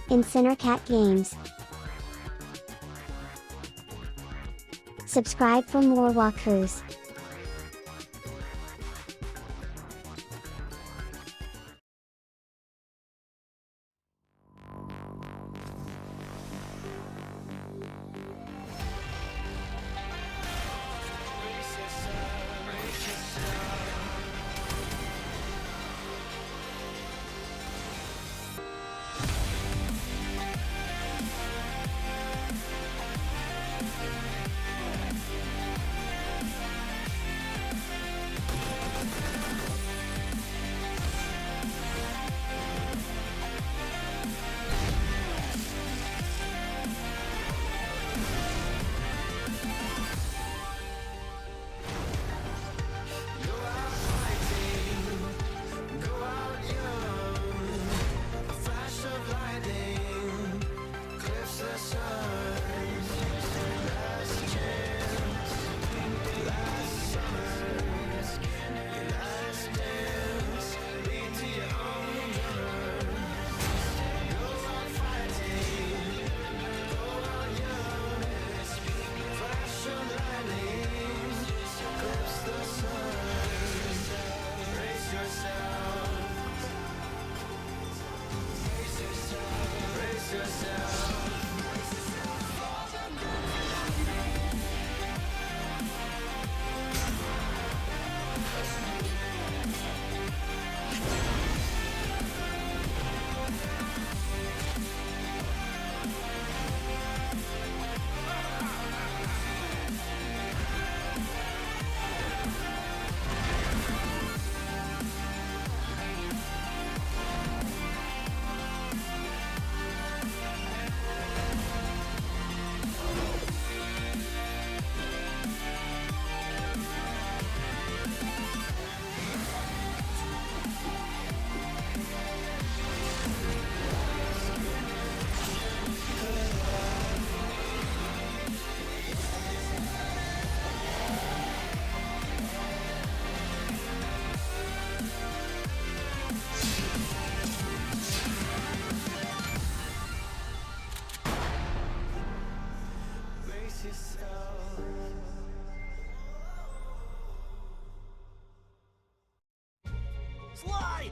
Incinercat Games. Subscribe for more walkthroughs.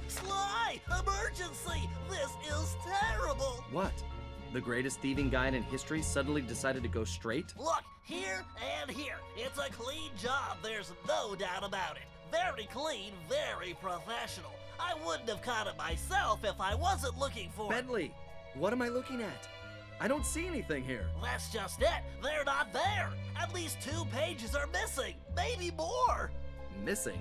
Sly! Emergency! This is terrible! What? The greatest thieving guy in history suddenly decided to go straight? Look, here and here. It's a clean job, there's no doubt about it. Very clean, very professional. I wouldn't have caught it myself if I wasn't looking for it. Bentley, what am I looking at? I don't see anything here. That's just it. They're not there. At least 2 pages are missing. Maybe more. Missing?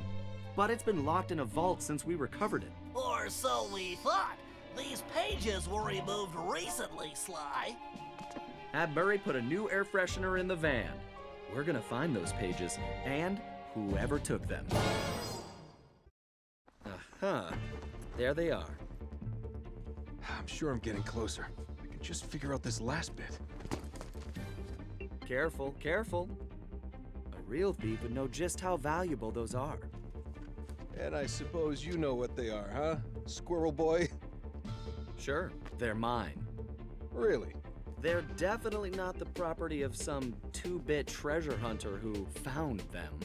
But it's been locked in a vault since we recovered it. Or so we thought. These pages were removed recently, Sly. Ab Murray put a new air freshener in the van. We're gonna find those pages and whoever took them. There they are. I'm sure I'm getting closer. I can just figure out this last bit. Careful, careful. A real thief would know just how valuable those are. And I suppose you know what they are, huh? Squirrel Boy? Sure, they're mine. Really? They're definitely not the property of some 2-bit treasure hunter who found them.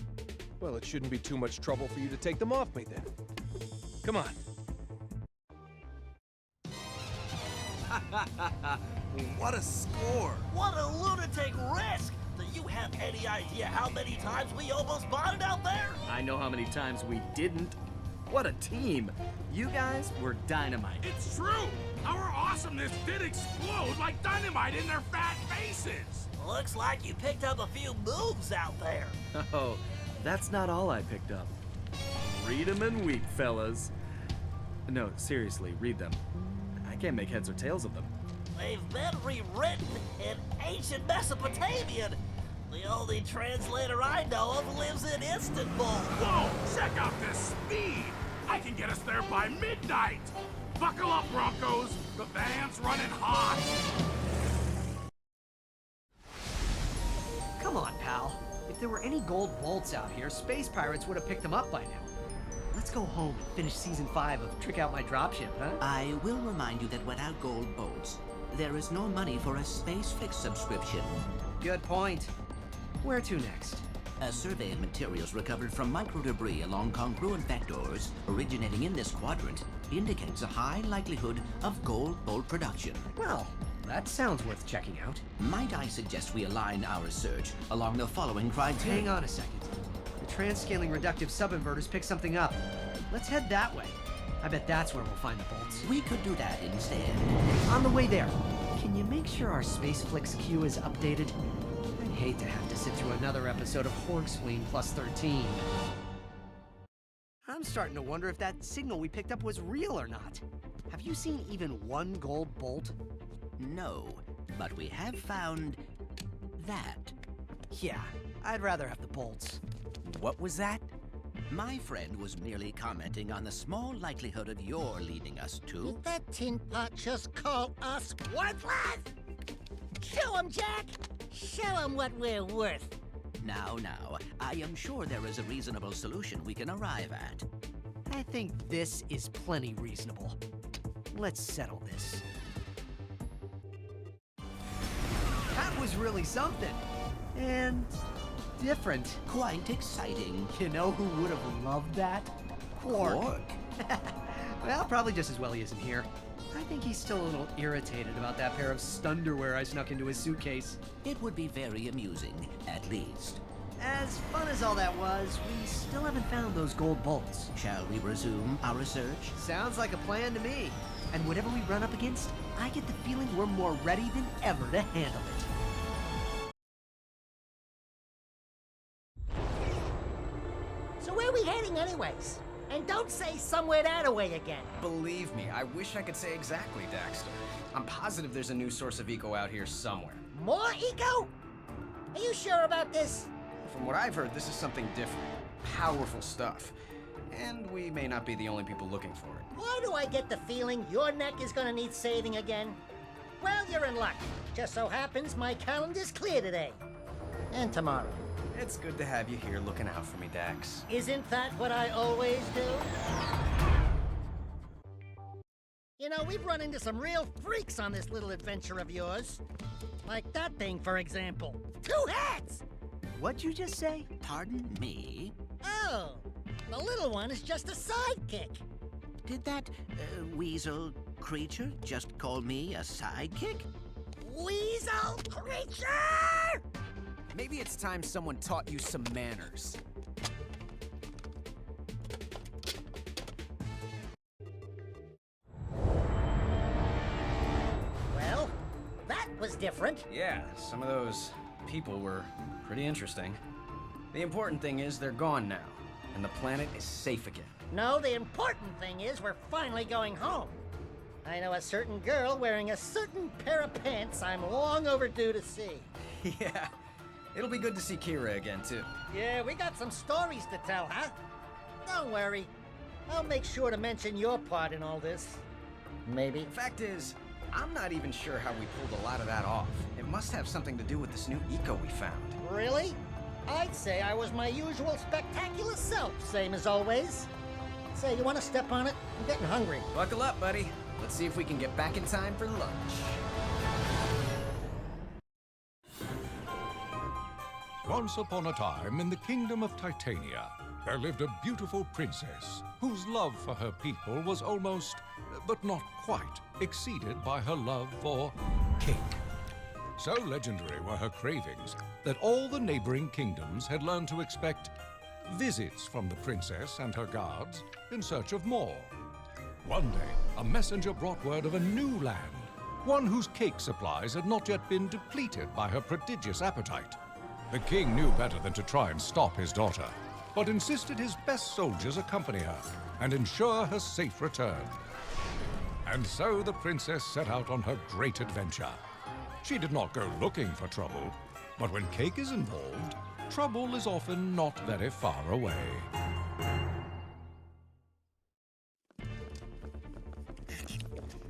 Well, it shouldn't be too much trouble for you to take them off me then. Come on. What a score! What a lunatic risk! Do you have any idea how many times we almost bonded out there? I know how many times we didn't. What a team! You guys were dynamite. It's true! Our awesomeness did explode like dynamite in their fat faces! Looks like you picked up a few moves out there. Oh, that's not all I picked up. Read 'em and weep, fellas. No, seriously, read them. I can't make heads or tails of them. They've been rewritten in ancient Mesopotamian. The only translator I know of lives in Istanbul. Whoa! Check out this speed! I can get us there by midnight! Buckle up, Broncos! The van's running hot! Come on, pal. If there were any gold vaults out here, space pirates would have picked them up by now. Let's go home and finish Season 5 of Trick Out My Dropship, huh? I will remind you that without gold bolts, there is no money for a Space Fix subscription. Good point. Where to next? A survey of materials recovered from microdebris along congruent vectors originating in this quadrant indicates a high likelihood of gold bolt production. Well, that sounds worth checking out. Might I suggest we align our search along the following criteria? Hang on a second. The transscaling reductive subinverters picked something up. Let's head that way. I bet that's where we'll find the bolts. We could do that instead. On the way there, can you make sure our SpaceFlix queue is updated? I'd hate to have to sit through another episode of Horgsween plus 13. I'm starting to wonder if that signal we picked up was real or not. Have you seen even one gold bolt? No, but we have found that. Yeah, I'd rather have the bolts. What was that? My friend was merely commenting on the small likelihood of your leading us to... Did that tin pot just call us worthless? Show him, Jack! Show him what we're worth. Now, I am sure there is a reasonable solution we can arrive at. I think this is plenty reasonable. Let's settle this. That was really something. And different. Quite exciting. You know who would have loved that? Quark. Well, probably just as well he isn't here. I think he's still a little irritated about that pair of stunderwear I snuck into his suitcase. It would be very amusing, at least. As fun as all that was, we still haven't found those gold bolts. Shall we resume our search? Sounds like a plan to me. And whatever we run up against, I get the feeling we're more ready than ever to handle it. So where are we heading anyways? And don't say somewhere that-a-way again. Believe me, I wish I could say exactly, Daxter. I'm positive there's a new source of eco out here somewhere. More eco? Are you sure about this? From what I've heard, this is something different. Powerful stuff. And we may not be the only people looking for it. Why do I get the feeling your neck is gonna need saving again? Well, you're in luck. Just so happens my calendar's clear today. And tomorrow. It's good to have you here looking out for me, Dax. Isn't that what I always do? You know, we've run into some real freaks on this little adventure of yours. Like that thing, for example. 2 hats! What'd you just say? Pardon me? Oh, the little one is just a sidekick. Did that weasel creature just call me a sidekick? Weasel creature! Maybe it's time someone taught you some manners. Well, that was different. Yeah, some of those people were pretty interesting. The important thing is they're gone now, and the planet is safe again. No, the important thing is we're finally going home. I know a certain girl wearing a certain pair of pants I'm long overdue to see. Yeah, it'll be good to see Kira again, too. Yeah, we got some stories to tell, huh? Don't worry. I'll make sure to mention your part in all this. Maybe. Fact is, I'm not even sure how we pulled a lot of that off. It must have something to do with this new eco we found. Really? I'd say I was my usual spectacular self, same as always. Say, you want to step on it? I'm getting hungry. Buckle up, buddy. Let's see if we can get back in time for lunch. Once upon a time, in the kingdom of Titania, there lived a beautiful princess whose love for her people was almost, but not quite, exceeded by her love for cake. So legendary were her cravings that all the neighboring kingdoms had learned to expect visits from the princess and her guards in search of more. One day, a messenger brought word of a new land, one whose cake supplies had not yet been depleted by her prodigious appetite. The king knew better than to try and stop his daughter, but insisted his best soldiers accompany her and ensure her safe return. And so the princess set out on her great adventure. She did not go looking for trouble, but when cake is involved, trouble is often not very far away.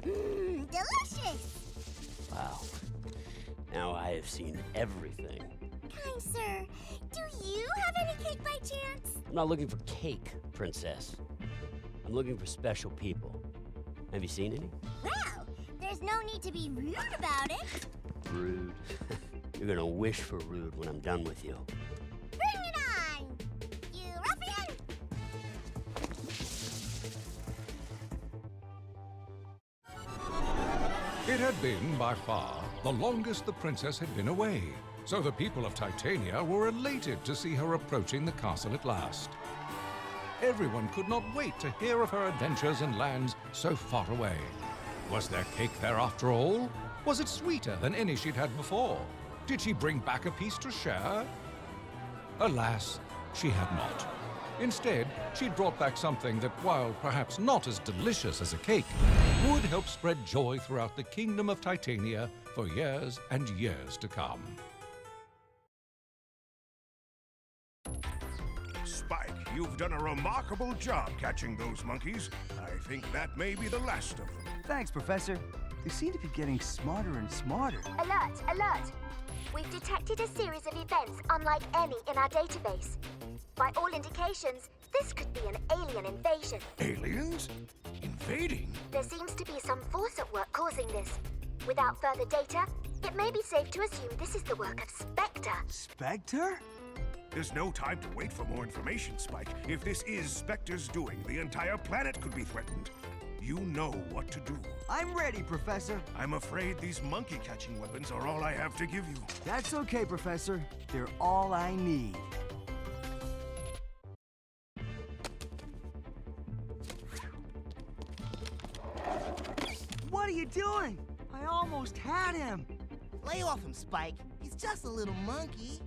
Delicious! Wow. Now I have seen everything. Kind sir, do you have any cake by chance? I'm not looking for cake, princess. I'm looking for special people. Have you seen any? Well, there's there's no need to be rude about it. Rude. You're gonna wish for rude when I'm done with you. Bring it on, you ruffian! It had been, by far, the longest the princess had been away, so the people of Titania were elated to see her approaching the castle at last. Everyone could not wait to hear of her adventures in lands so far away. Was there cake there after all? Was it sweeter than any she'd had before? Did she bring back a piece to share? Alas, she had not. Instead, she'd brought back something that, while perhaps not as delicious as a cake, would help spread joy throughout the kingdom of Titania for years and years to come. Spike, you've done a remarkable job catching those monkeys. I think that may be the last of them. Thanks, Professor. They seem to be getting smarter and smarter. Alert! Alert! We've detected a series of events unlike any in our database. By all indications, this could be an alien invasion. Aliens? Invading? There seems to be some force at work causing this. Without further data, it may be safe to assume this is the work of Spectre. Spectre? There's no time to wait for more information, Spike. If this is Spectre's doing, the entire planet could be threatened. You know what to do. I'm ready, Professor. I'm afraid these monkey-catching weapons are all I have to give you. That's okay, Professor. They're all I need. What are you doing? I almost had him. Lay off him, Spike. He's just a little monkey.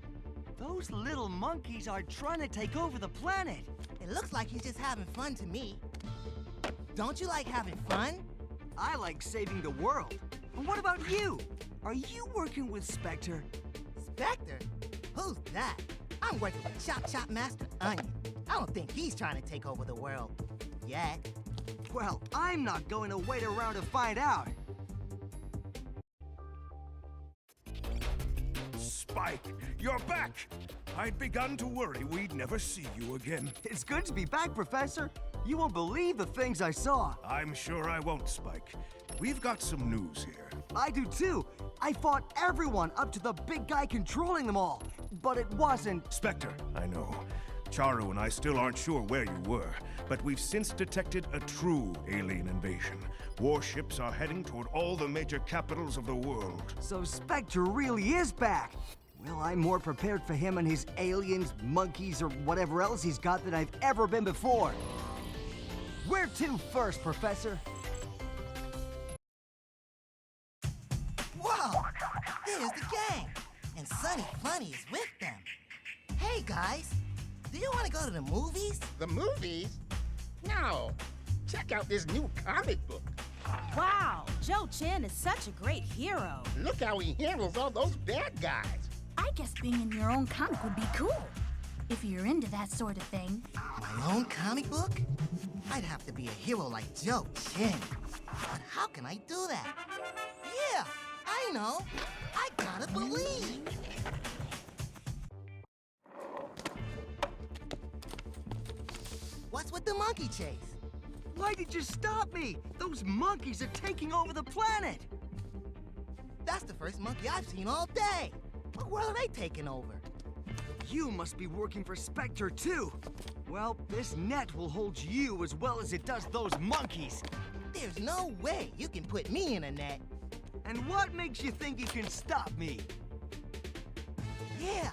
Those little monkeys are trying to take over the planet. It looks like he's just having fun to me. Don't you like having fun? I like saving the world. And what about you? Are you working with Spectre? Spectre? Who's that? I'm working with Chop Chop Master Onion. I don't think he's trying to take over the world. Yet. Well, I'm not going to wait around to find out. Spike, you're back! I'd begun to worry we'd never see you again. It's good to be back, Professor. You won't believe the things I saw. I'm sure I won't, Spike. We've got some news here. I do too. I fought everyone up to the big guy controlling them all. But it wasn't... Spectre, I know. Charu and I still aren't sure where you were, but we've since detected a true alien invasion. Warships are heading toward all the major capitals of the world. So Spectre really is back. Well, I'm more prepared for him and his aliens, monkeys, or whatever else he's got than I've ever been before. Where to first, Professor? Whoa! There's the gang! And Sunny Funny is with them. Hey, guys! Do you want to go to the movies? The movies? No. Check out this new comic book. Wow, Joe Chan is such a great hero. Look how he handles all those bad guys. I guess being in your own comic would be cool. If you're into that sort of thing. My own comic book? I'd have to be a hero like Joe Chin. But how can I do that? Yeah, I know. I gotta believe. What's with the monkey chase? Why did you stop me? Those monkeys are taking over the planet. That's the first monkey I've seen all day. What world are they taking over? You must be working for Spectre too. Well, this net will hold you as well as it does those monkeys. There's no way you can put me in a net. And what makes you think you can stop me? Yeah,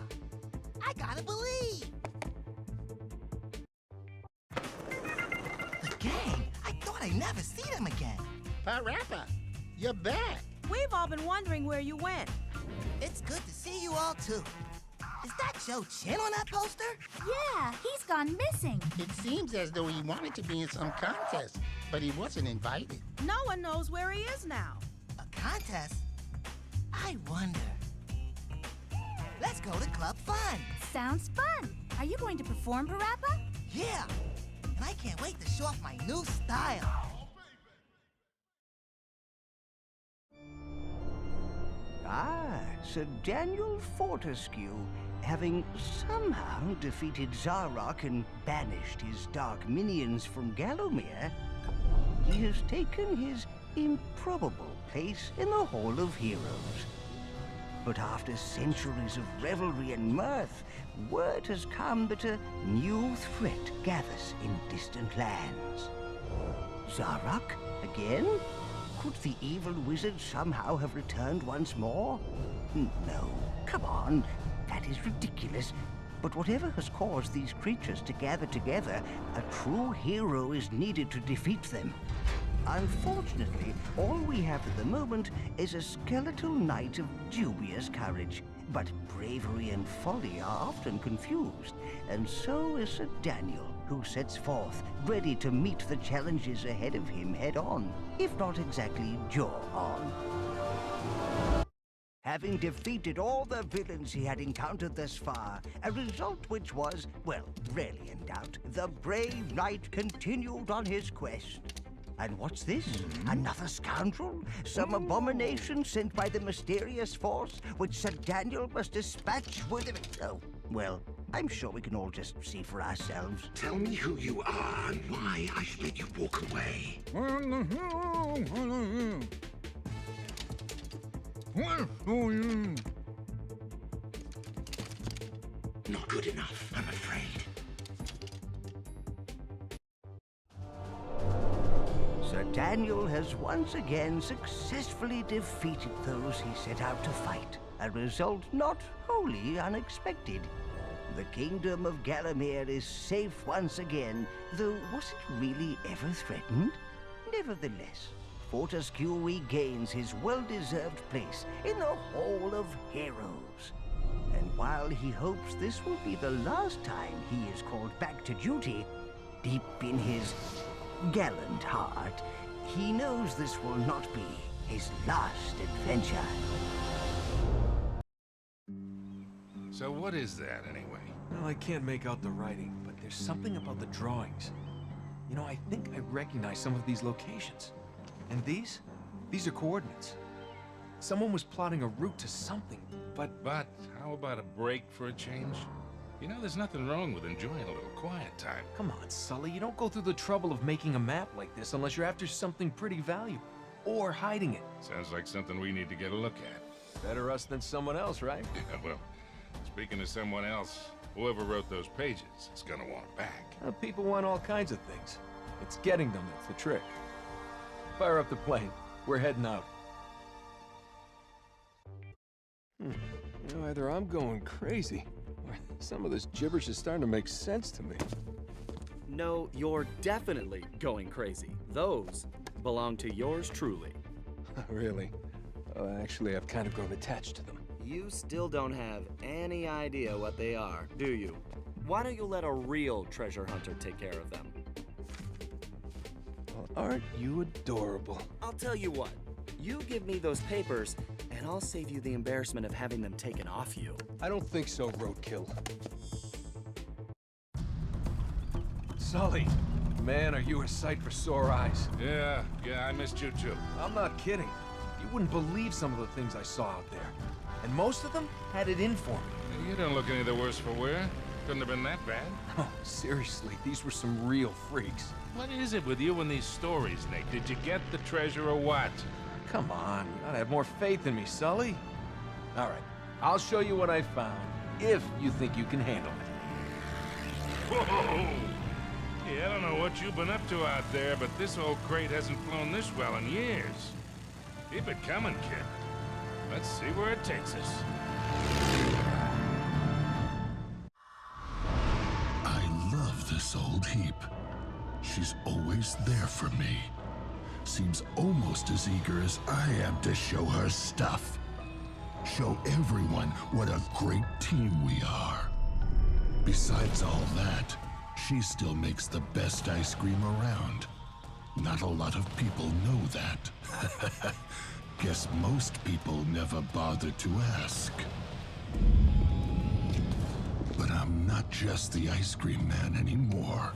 I gotta believe. The gang, I thought I'd never see them again. Parappa, you're back. We've all been wondering where you went. It's good to see you all too. Is that Joe Chin on that poster? Yeah, he's gone missing. It seems as though he wanted to be in some contest, but he wasn't invited. No one knows where he is now. A contest? I wonder. Let's go to Club Fun. Sounds fun. Are you going to perform, Parappa? Yeah, and I can't wait to show off my new style. Ah, Sir Daniel Fortescue, having somehow defeated Zarok and banished his dark minions from Gallowmere, he has taken his improbable place in the Hall of Heroes. But after centuries of revelry and mirth, word has come that a new threat gathers in distant lands. Zarok? Again? Could the evil wizard somehow have returned once more? No, come on, that is ridiculous. But whatever has caused these creatures to gather together, a true hero is needed to defeat them. Unfortunately, all we have at the moment is a skeletal knight of dubious courage. But bravery and folly are often confused, and so is Sir Daniel, who sets forth, ready to meet the challenges ahead of him head-on, if not exactly jaw-on. Having defeated all the villains he had encountered thus far, a result which was, well, rarely in doubt, the brave knight continued on his quest. And what's this? Another scoundrel? Some abomination sent by the mysterious force, which Sir Daniel must dispatch with... Oh, well, I'm sure we can all just see for ourselves. Tell me who you are and why I should let you walk away. Not good enough, I'm afraid. Sir Daniel has once again successfully defeated those he set out to fight, a result not wholly unexpected. The kingdom of Gallowmere is safe once again, though was it really ever threatened? Nevertheless, Fortescue regains his well-deserved place in the Hall of Heroes. And while he hopes this will be the last time he is called back to duty, deep in his gallant heart, he knows this will not be his last adventure. So what is that, anyway? Well, I can't make out the writing, but there's something about the drawings. You know, I think I recognize some of these locations. And these are coordinates. Someone was plotting a route to something, but how about a break for a change? You know, there's nothing wrong with enjoying a little quiet time. Come on, Sully, you don't go through the trouble of making a map like this unless you're after something pretty valuable. Or hiding it. Sounds like something we need to get a look at. Better us than someone else, right? Yeah, well, speaking of someone else, whoever wrote those pages is gonna want it back. People want all kinds of things. It's getting them that's the trick. Fire up the plane. We're heading out. You know, either I'm going crazy, or some of this gibberish is starting to make sense to me. No, you're definitely going crazy. Those belong to yours truly. Really? Actually, I've kind of grown attached to them. You still don't have any idea what they are, do you? Why don't you let a real treasure hunter take care of them? Well, aren't you adorable? I'll tell you what. You give me those papers, and I'll save you the embarrassment of having them taken off you. I don't think so, Roadkill. Sully, man, are you a sight for sore eyes? Yeah, I missed you too. I'm not kidding. You wouldn't believe some of the things I saw out there. And most of them had it in for me. You don't look any the worse for wear. Couldn't have been that bad. Oh, seriously, these were some real freaks. What is it with you and these stories, Nick? Did you get the treasure or what? Come on, you gotta have more faith in me, Sully. All right, I'll show you what I found, if you think you can handle it. Whoa! Yeah, I don't know what you've been up to out there, but this old crate hasn't flown this well in years. Keep it coming, kid. Let's see where it takes us. I love this old heap. She's always there for me. Seems almost as eager as I am to show her stuff. Show everyone what a great team we are. Besides all that, she still makes the best ice cream around. Not a lot of people know that. Guess most people never bother to ask. But I'm not just the ice cream man anymore.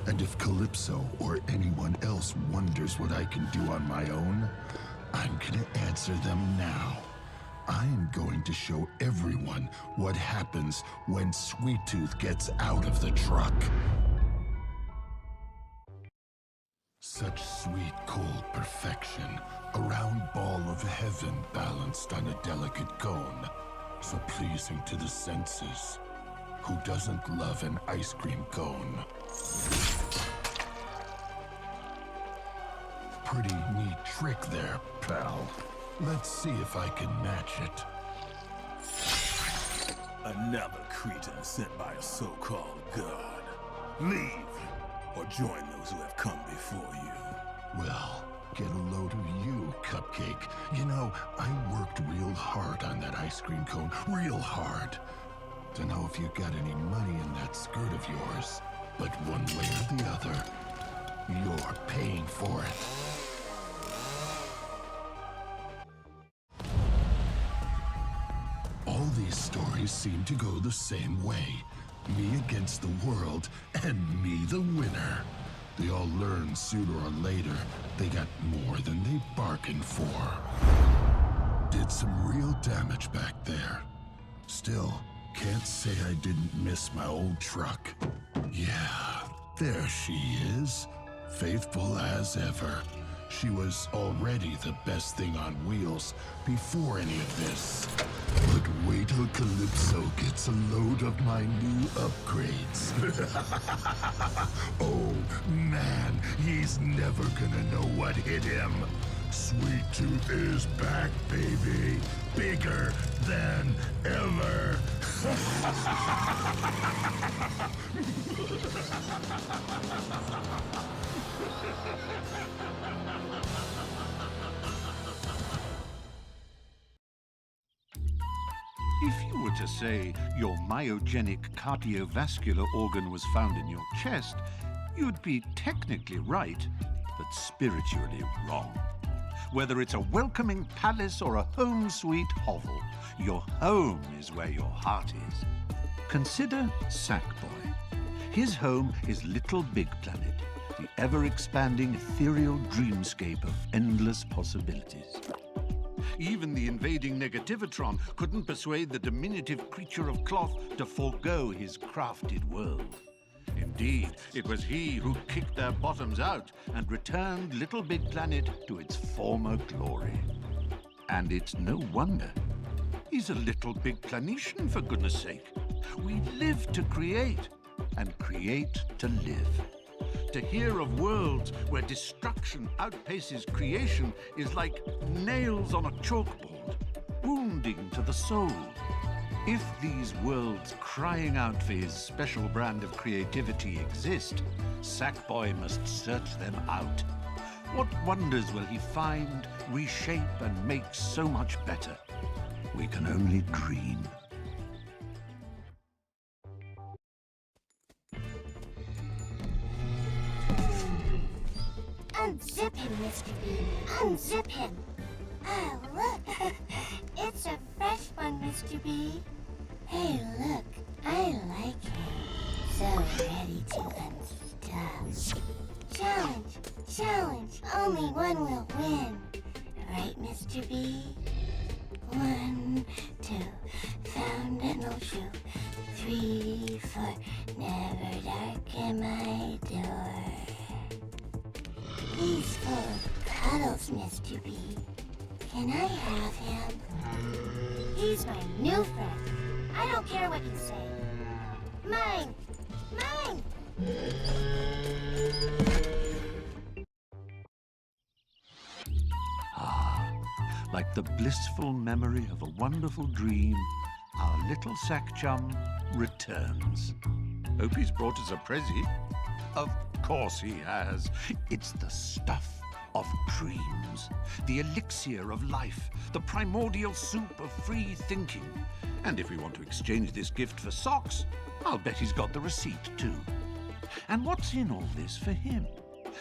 And if Calypso or anyone else wonders what I can do on my own, I'm gonna answer them now. I'm going to show everyone what happens when Sweet Tooth gets out of the truck. Such sweet, cold perfection. A round ball of heaven balanced on a delicate cone. So pleasing to the senses. Who doesn't love an ice cream cone? Pretty neat trick there, pal. Let's see if I can match it. Another creature sent by a so-called god. Leave, or join those who have come before you. Well, get a load of you, Cupcake. You know, I worked real hard on that ice cream cone. Real hard. Dunno if you got any money in that skirt of yours, but one way or the other, you're paying for it. All these stories seem to go the same way. Me against the world, and me the winner. They all learn sooner or later they got more than they bargained for. Did some real damage back there. Still, can't say I didn't miss my old truck. Yeah, there she is. Faithful as ever. She was already the best thing on wheels before any of this. But wait till Calypso gets a load of my new upgrades. Oh, man, he's never gonna know what hit him. Sweet Tooth is back, baby. Bigger than ever. If you were to say your myogenic cardiovascular organ was found in your chest, you'd be technically right, but spiritually wrong. Whether it's a welcoming palace or a home sweet hovel, your home is where your heart is. Consider Sackboy. His home is Little Big Planet, the ever-expanding ethereal dreamscape of endless possibilities. Even the invading Negativitron couldn't persuade the diminutive creature of cloth to forego his crafted world. Indeed, it was he who kicked their bottoms out and returned Little Big Planet to its former glory. And it's no wonder. He's a Little Big Planetian, for goodness sake. We live to create, and create to live. To hear of worlds where destruction outpaces creation is like nails on a chalkboard, wounding to the soul. If these worlds crying out for his special brand of creativity exist, Sackboy must search them out. What wonders will he find, reshape, and make so much better? We can only dream. Unzip him, Mr. Bean. Unzip him. Oh, look. It's a fresh one, Mr. B. Hey, look. I like him. So ready to unstuff. Challenge. Challenge. Only one will win. Right, Mr. B? 1, 2. Fundamental truth. 3, 4. Never darken my door. He's full of cuddles, Mr. B. Can I have him? He's my new friend. I don't care what you say. Mine! Mine! Like the blissful memory of a wonderful dream, our little sack chum returns. Hope he's brought us a prezi. Of course he has. It's the stuff of dreams, the elixir of life, the primordial soup of free thinking. And if we want to exchange this gift for socks, I'll bet he's got the receipt too. And what's in all this for him?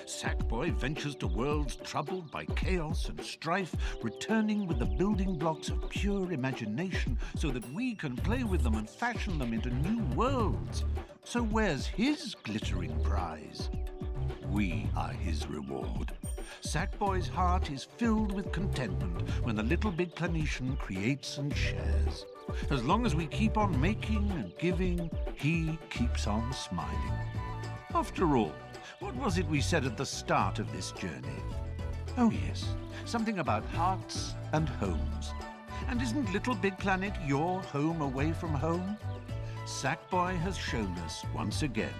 Sackboy ventures to worlds troubled by chaos and strife, returning with the building blocks of pure imagination so that we can play with them and fashion them into new worlds. So where's his glittering prize? We are his reward. Sackboy's heart is filled with contentment when the Little Big Planetian creates and shares. As long as we keep on making and giving, he keeps on smiling. After all, What was it we said at the start of this journey? Oh yes, something about hearts and homes. And isn't Little Big Planet your home away from home? Sackboy has shown us once again,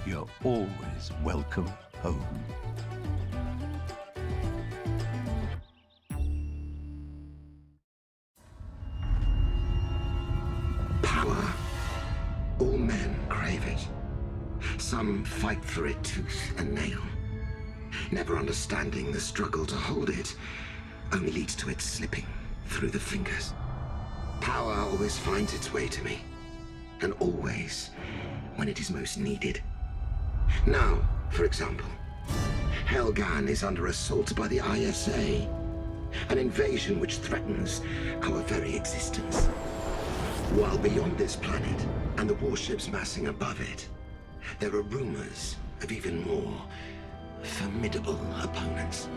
you're always welcome home. Power. All men crave it. Some fight for it tooth and nail. Never understanding the struggle to hold it only leads to it slipping through the fingers. Power always finds its way to me. And always when it is most needed. Now, for example, Helgan is under assault by the ISA. An invasion which threatens our very existence. While beyond this planet, and the warships massing above it, there are rumors of even more formidable opponents.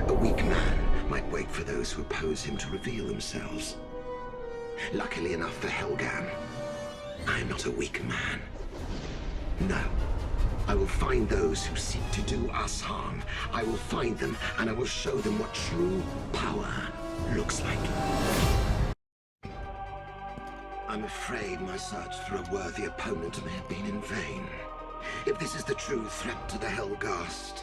A weak man might wait for those who oppose him to reveal themselves. Luckily enough for Helgan, I am not a weak man. No. I will find those who seek to do us harm. I will find them, and I will show them what true power looks like. I'm afraid my search for a worthy opponent may have been in vain. If this is the true threat to the Helghast,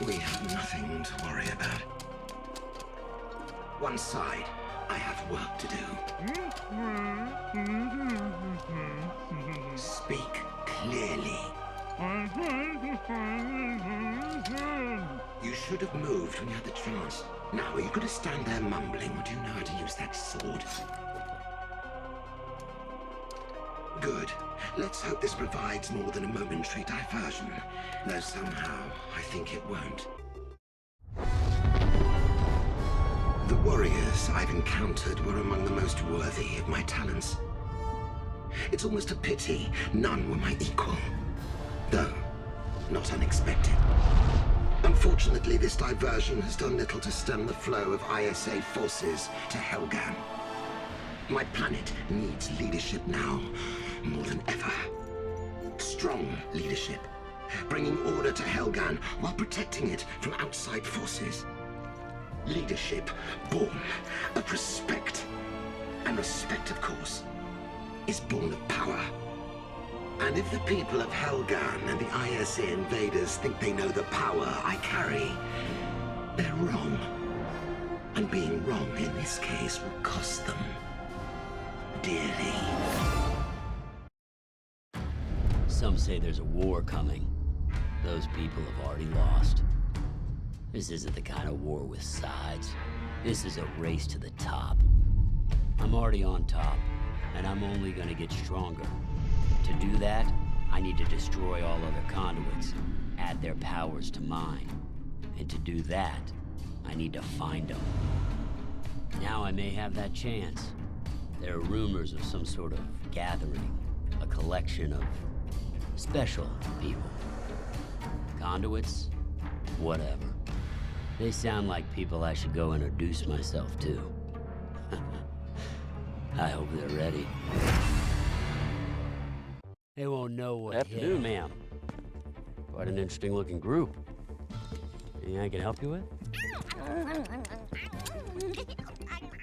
we have nothing to worry about. One side, I have work to do. Speak clearly. You should have moved when you had the chance. Now, are you going to stand there mumbling, or do you know how to use that sword? Good. Let's hope this provides more than a momentary diversion. Though somehow, I think it won't. The warriors I've encountered were among the most worthy of my talents. It's almost a pity none were my equal. Though, not unexpected. Unfortunately, this diversion has done little to stem the flow of ISA forces to Helgan. My planet needs leadership now, more than ever. Strong leadership, bringing order to Helgan while protecting it from outside forces. Leadership born of respect. And respect, of course, is born of power. And if the people of Helgan and the ISA invaders think they know the power I carry, they're wrong. And being wrong in this case will cost them dearly. Some say there's a war coming. Those people have already lost. This isn't the kind of war with sides. This is a race to the top. I'm already on top, and I'm only gonna get stronger. To do that, I need to destroy all other conduits, add their powers to mine. And to do that, I need to find them. Now I may have that chance. There are rumors of some sort of gathering, a collection of special people. Conduits? Whatever. They sound like people I should go introduce myself to. I hope they're ready. They won't know what Afternoon, ma'am. Quite an interesting looking group. Anything I can help you with?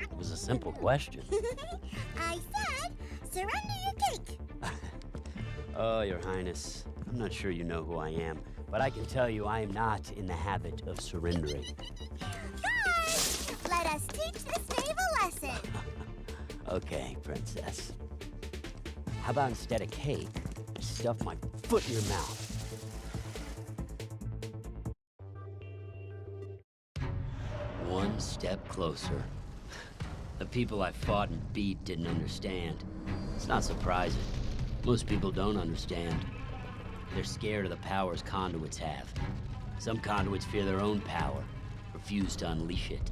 It was a simple question. I said, surrender your cake. Oh, Your Highness, I'm not sure you know who I am, but I can tell you I am not in the habit of surrendering. Guys, let us teach this knave a lesson. Okay, princess. How about instead of cake, stuff my foot in your mouth? One step closer. The people I fought and beat didn't understand. It's not surprising. Most people don't understand. They're scared of the powers conduits have. Some conduits fear their own power, refuse to unleash it.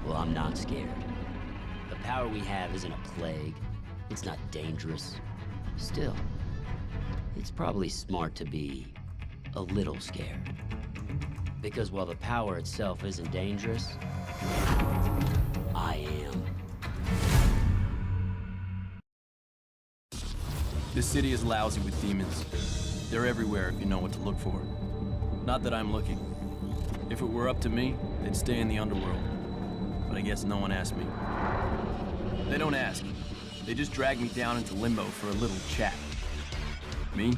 Well, I'm not scared. The power we have isn't a plague. It's not dangerous. Still, it's probably smart to be a little scared. Because while the power itself isn't dangerous, I am. This city is lousy with demons. They're everywhere if you know what to look for. Not that I'm looking. If it were up to me, they'd stay in the underworld. But I guess no one asked me. They don't ask. They just drag me down into limbo for a little chat. Me?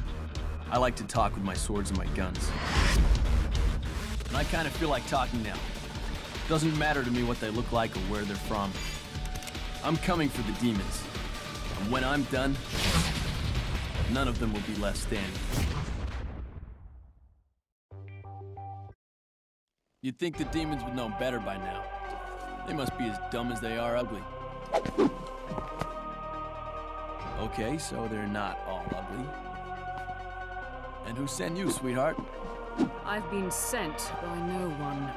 I like to talk with my swords and my guns. And I kind of feel like talking now. Doesn't matter to me what they look like or where they're from. I'm coming for the demons. And when I'm done, none of them will be left standing. You'd think the demons would know better by now. They must be as dumb as they are ugly. Okay, so they're not all ugly. And who sent you, sweetheart? I've been sent by no one.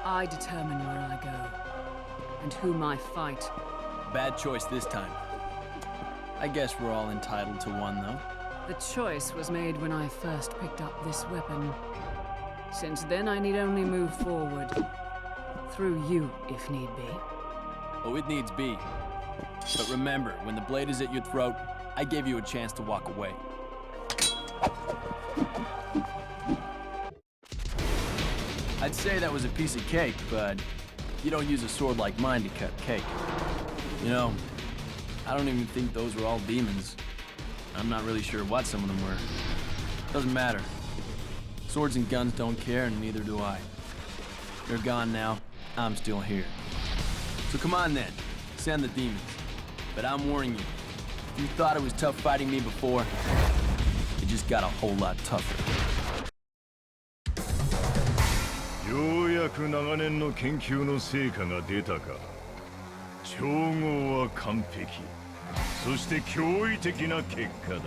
I determine where I go, and whom I fight. Bad choice this time. I guess we're all entitled to one, though. The choice was made when I first picked up this weapon. Since then, I need only move forward. Through you, if need be. Oh, it needs be. But remember, when the blade is at your throat, I gave you a chance to walk away. I'd say that was a piece of cake, but you don't use a sword like mine to cut cake. You know, I don't even think those were all demons. I'm not really sure what some of them were. Doesn't matter. Swords and guns don't care, and neither do I. They're gone now. I'm still here. So come on then, send the demons. But I'm warning you, if you thought it was tough fighting me before, it just got a whole lot tougher. ようやく長年の研究の成果が出たか。調合は完璧。そして驚異的な結果だ。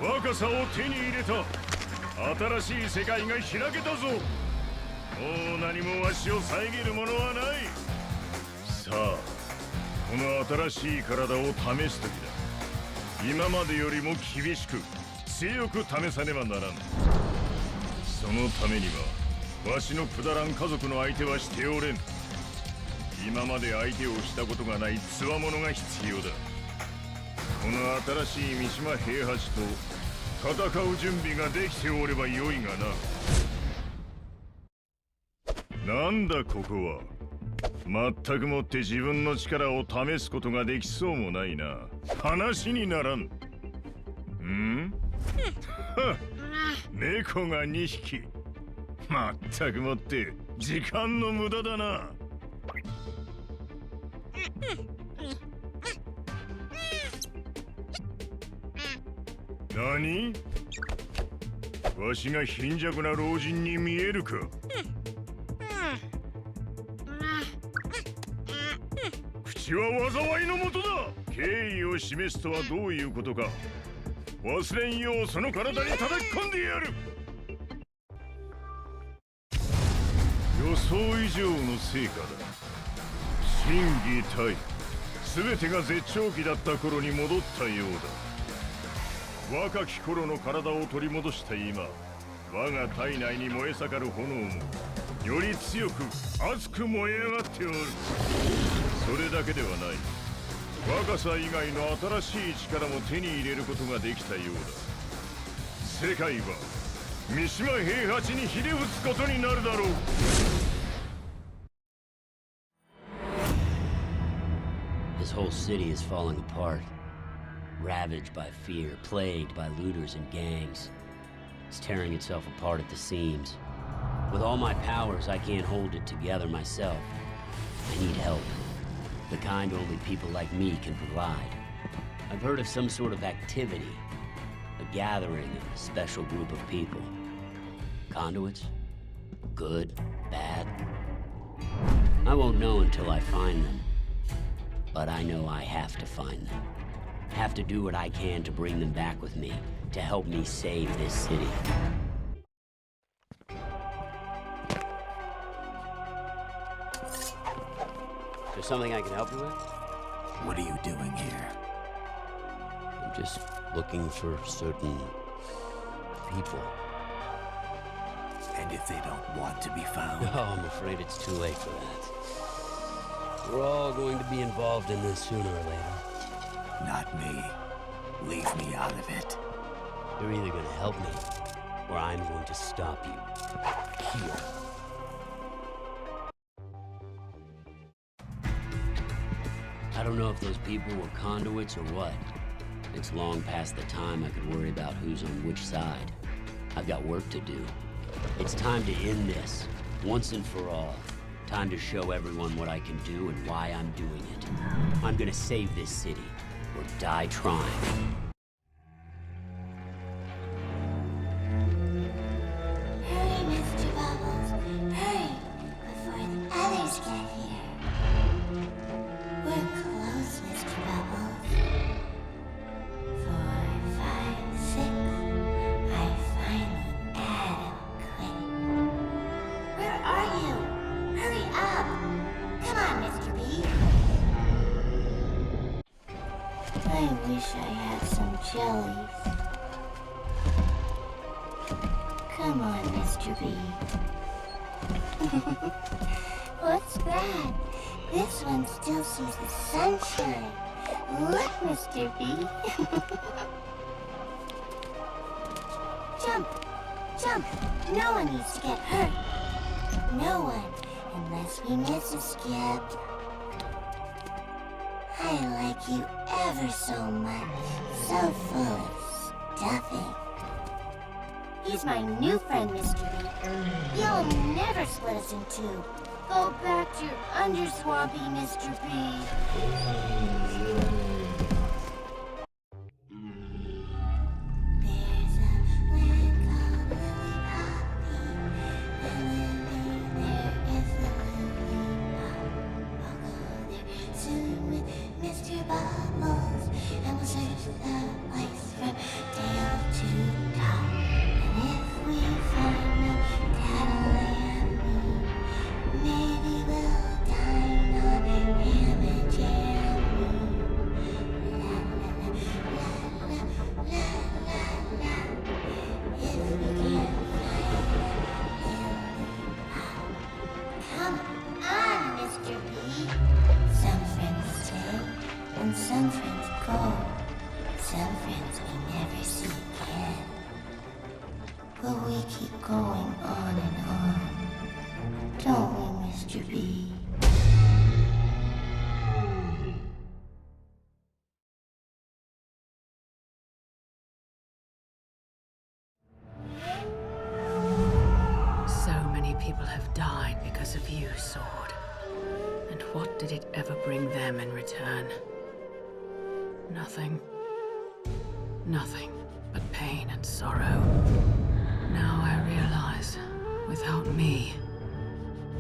若さを手に入れた。新しい世界が開けたぞ。もう何もわしを遮るものはない。さあ、この新しい体を試す時だ。今までよりも厳しく、強く試さねばならん。そのためには、わしのくだらん家族の相手はしておれん。今まで相手をしたことがないつわものが必要だ。この新しい三島平八と戦う準備ができておればよいがな。なんだここは。全くもって自分の力を試すことができそうもないな。話にならん。ん？猫が2匹。まったくもって時間の無駄だな。何？わしが貧弱な老人に見えるか？口は災いのもとだ。敬意を示すとはどういうことか。忘れんようその体に叩き込んでやる。予想以上の成果だ。心技体、全てが絶頂期だった頃に戻ったようだ。若き頃の体を取り戻した今、我が体内に燃え盛る炎もより強く熱く燃え上がっておる。それだけではない。若さ以外の新しい力も手に入れることができたようだ。世界は三島平八にひれ伏すことになるだろう。This whole city is falling apart. Ravaged by fear, plagued by looters and gangs. It's tearing itself apart at the seams. With all my powers, I can't hold it together myself. I need help. The kind only people like me can provide. I've heard of some sort of activity. A gathering of a special group of people. Conduits? Good? Bad? I won't know until I find them. But I know I have to find them. Have to do what I can to bring them back with me, to help me save this city. Is there something I can help you with? What are you doing here? I'm just looking for certain people. And if they don't want to be found? No, I'm afraid it's too late for that. We're all going to be involved in this sooner or later. Not me. Leave me out of it. You're either gonna help me, or I'm going to stop you. Here. I don't know if those people were conduits or what. It's long past the time I could worry about who's on which side. I've got work to do. It's time to end this, once and for all. Time to show everyone what I can do and why I'm doing it. I'm gonna save this city, or die trying. Hurry, Mr. Bubbles. Hurry, before the others get here. We're close, Mr. Bubbles. 4, 5, 6. I finally had him quit. Where are you? Hurry up! Come on, Mr. B. I wish I had some jellies. Come on, Mr. B. What's that? This one still sees the sunshine. Look, Mr. B. Jump! Jump! No one needs to get hurt. No one, unless we miss a skip. I like you ever so much. So full of stuffing. He's my new friend, Mr. B. You'll never split us in two. Go back to your underswampy, Mr. B. Mr. Bubbles, and we'll search the place from tail to top. And if we find no tattle maybe we'll dine on ham and jammy. La la la la la la la. If we can't find come on, Mr. B. Some friends stay, and some friends go. Some friends we never see again. But we keep going on and on. Don't we, Mr. B? So many people have died because of you, Sword. And what did it ever bring them in return? Nothing. Nothing but pain and sorrow. Now I realize, without me,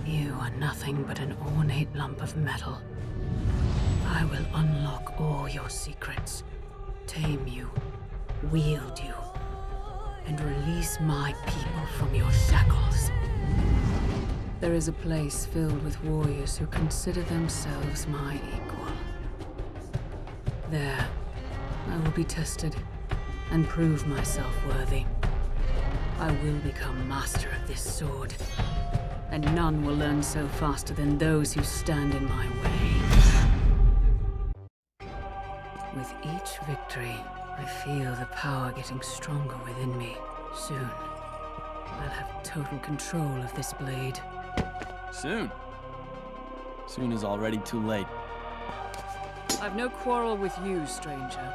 you are nothing but an ornate lump of metal. I will unlock all your secrets, tame you, wield you, and release my people from your shackles. There is a place filled with warriors who consider themselves my equal. There, I will be tested and prove myself worthy. I will become master of this sword, and none will learn so faster than those who stand in my way. With each victory, I feel the power getting stronger within me. Soon, I'll have total control of this blade. Soon? Soon is already too late. I've no quarrel with you, stranger.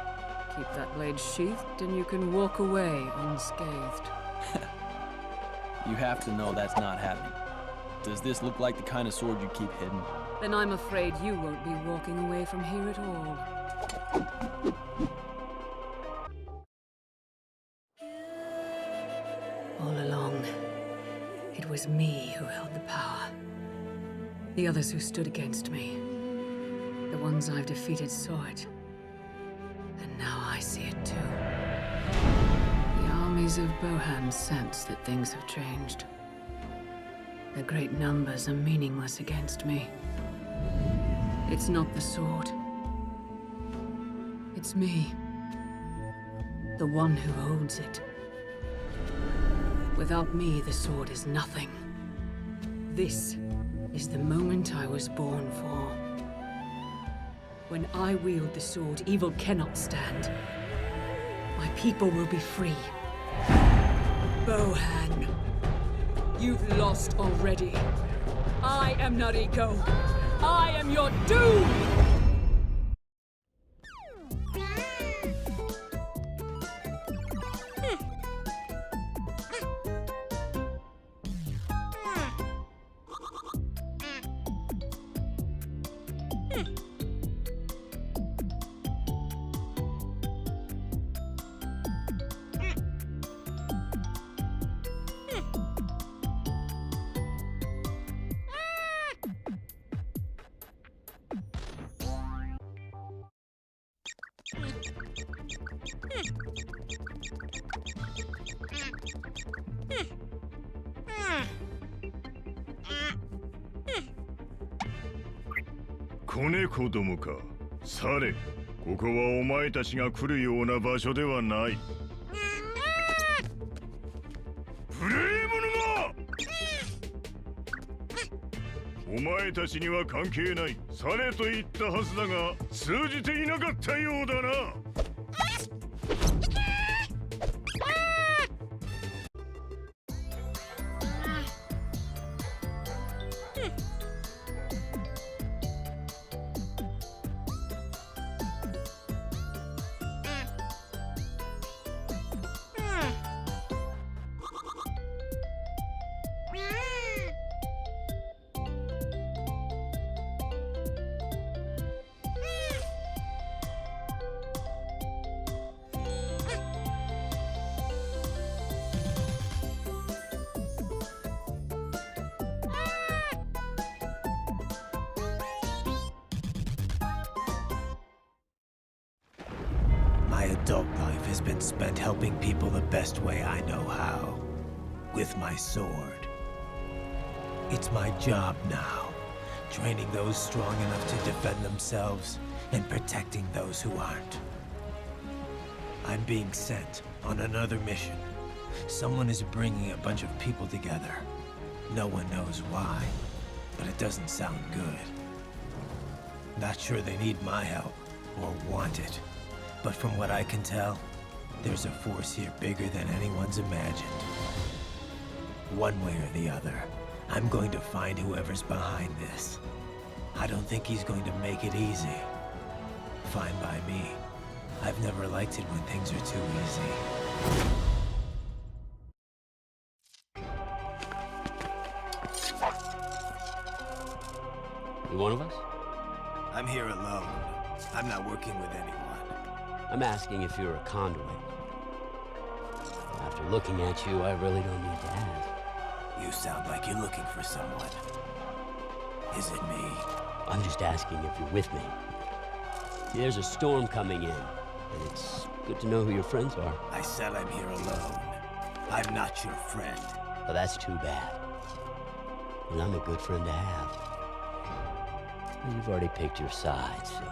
Keep that blade sheathed and you can walk away unscathed. You have to know that's not happening. Does this look like the kind of sword you keep hidden? Then I'm afraid you won't be walking away from here at all. All along, it was me who held the power. The others who stood against me, the ones I've defeated, saw it. And now I see it too. The armies of Bohan sense that things have changed. Their great numbers are meaningless against me. It's not the sword. It's me. The one who holds it. Without me, the sword is nothing. This is the moment I was born for. When I wield the sword, evil cannot stand. my people will be free. Bohan, you've lost already. I am Nariko. I am your doom!子猫どもか。され、ここはお前たちが来るような場所ではない。無礼者が！お前たちには関係ない。されと言ったはずだが、通じていなかったようだな。My adult life has been spent helping people the best way I know how. With my sword. It's my job now. Training those strong enough to defend themselves and protecting those who aren't. I'm being sent on another mission. Someone is bringing a bunch of people together. No one knows why, but it doesn't sound good. Not sure they need my help or want it. But from what I can tell, there's a force here bigger than anyone's imagined. One way or the other, I'm going to find whoever's behind this. I don't think he's going to make it easy. Fine by me. I've never liked it when things are too easy. You one of us? I'm here alone. I'm not working with anyone. I'm asking if you're a conduit. After looking at you, I really don't need to ask. You sound like you're looking for someone. Is it me? I'm just asking if you're with me. There's a storm coming in, and it's good to know who your friends are. I said I'm here alone. I'm not your friend. Well, that's too bad. And I'm a good friend to have. Well, you've already picked your side, so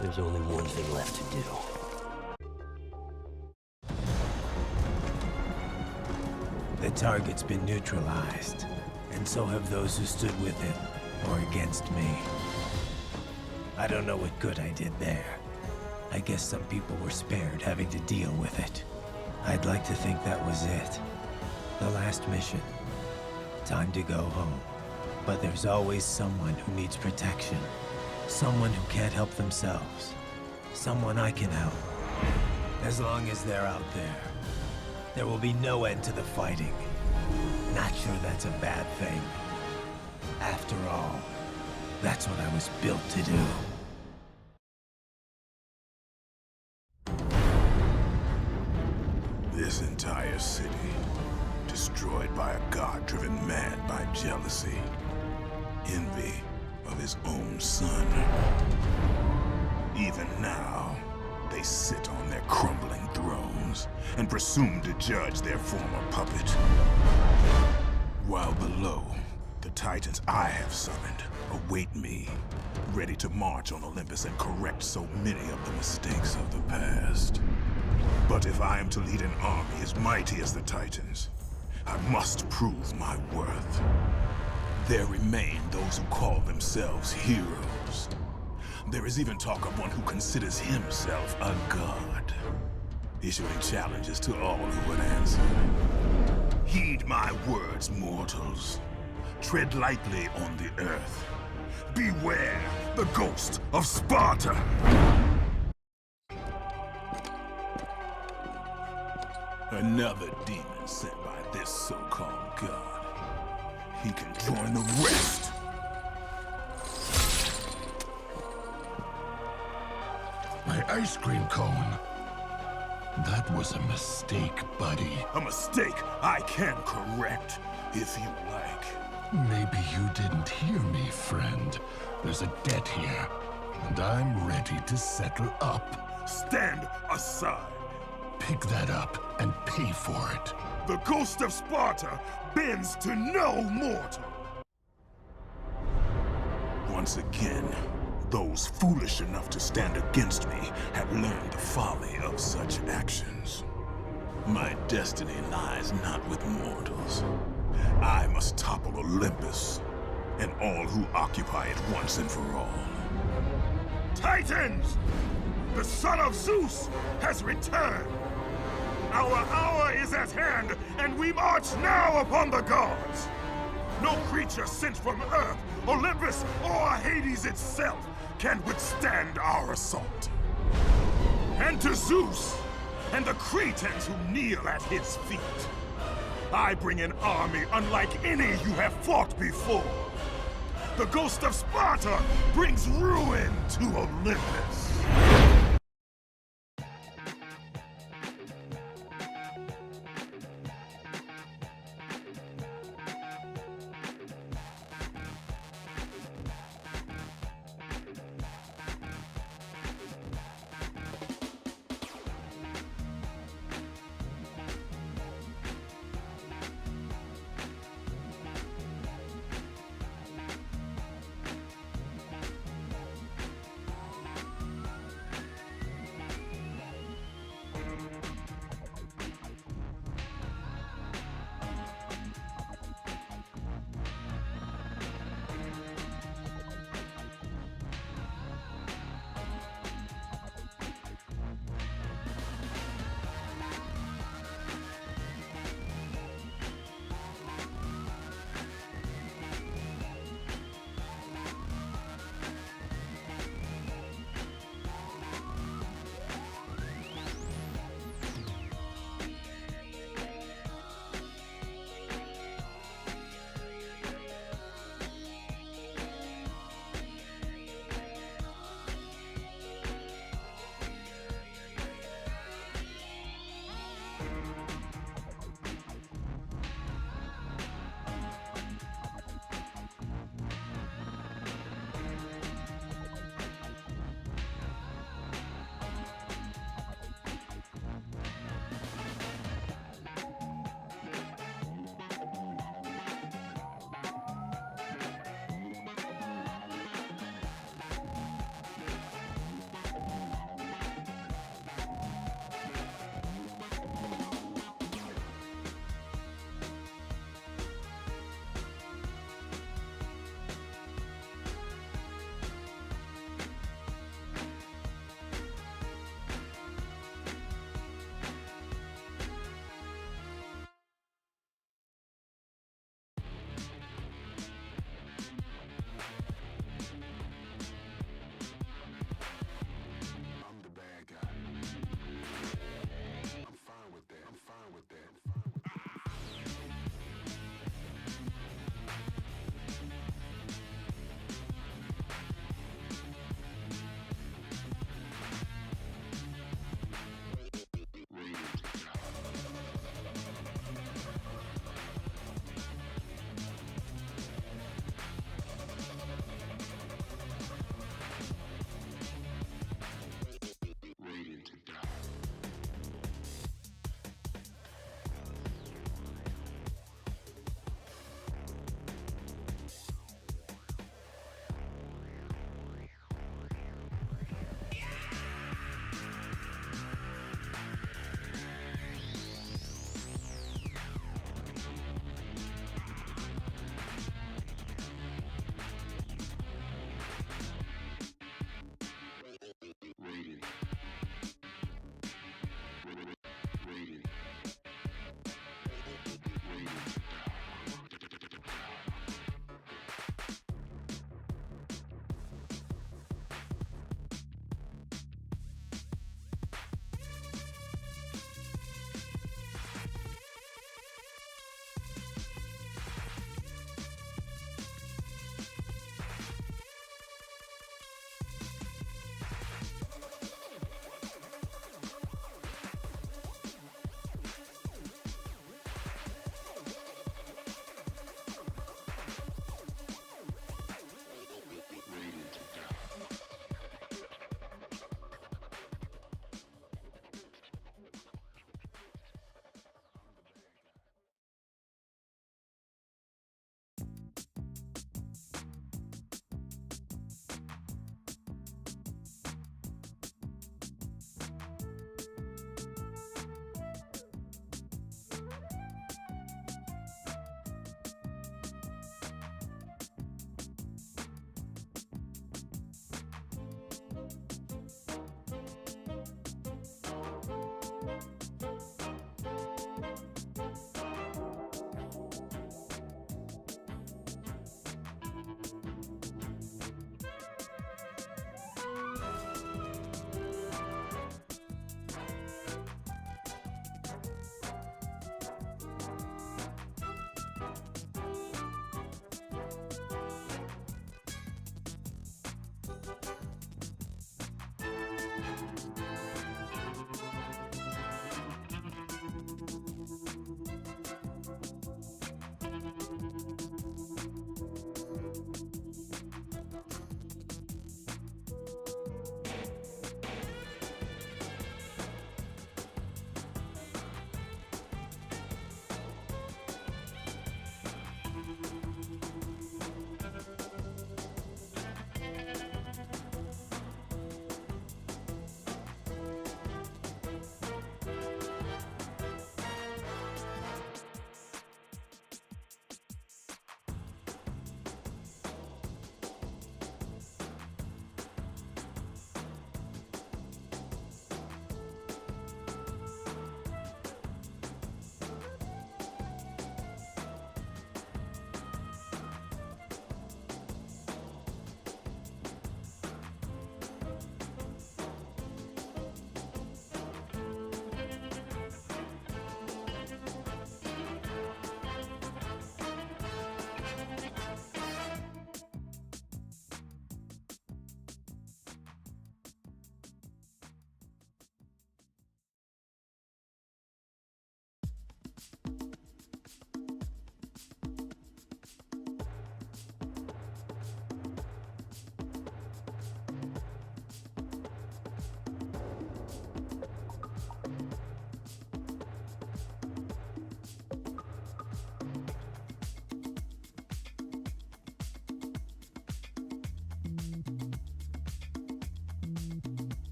there's only one thing left to do. The target's been neutralized, and so have those who stood with him, or against me. I don't know what good I did there. I guess some people were spared having to deal with it. I'd like to think that was it. The last mission. Time to go home. But there's always someone who needs protection. Someone who can't help themselves. Someone I can help. As long as they're out there, there will be no end to the fighting. Not sure that's a bad thing. After all, that's what I was built to do. This entire city, destroyed by a god driven mad by jealousy, envy of his own son. Even now, they sit on their crumbling thrones and presume to judge their former puppet. While below, the titans I have summoned await me, ready to march on Olympus and correct so many of the mistakes of the past. But if I am to lead an army as mighty as the titans, I must prove my worth. There remain those who call themselves heroes. There is even talk of one who considers himself a god. issuing challenges to all who would answer. Heed my words, mortals. Tread lightly on the earth. Beware the ghost of Sparta! Another demon sent by this so-called god. He can join the rest. My ice cream cone. That was a mistake, buddy. A mistake I can correct, if you like. Maybe you didn't hear me, friend. There's a debt here, and I'm ready to settle up. Stand aside. Pick that up and pay for it. The ghost of Sparta bends to no mortal. Once again, those foolish enough to stand against me have learned the folly of such actions. My destiny lies not with mortals. I must topple Olympus, and all who occupy it once and for all. Titans! The son of Zeus has returned! Our hour is at hand, and we march now upon the gods! No creature sent from Earth, Olympus, or Hades itself can withstand our assault. And to Zeus, and the Cretans who kneel at his feet, I bring an army unlike any you have fought before. The ghost of Sparta brings ruin to Olympus.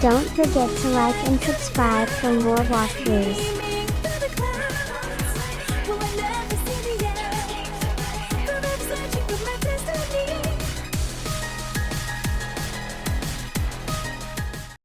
Don't forget to like and subscribe for more walkthroughs.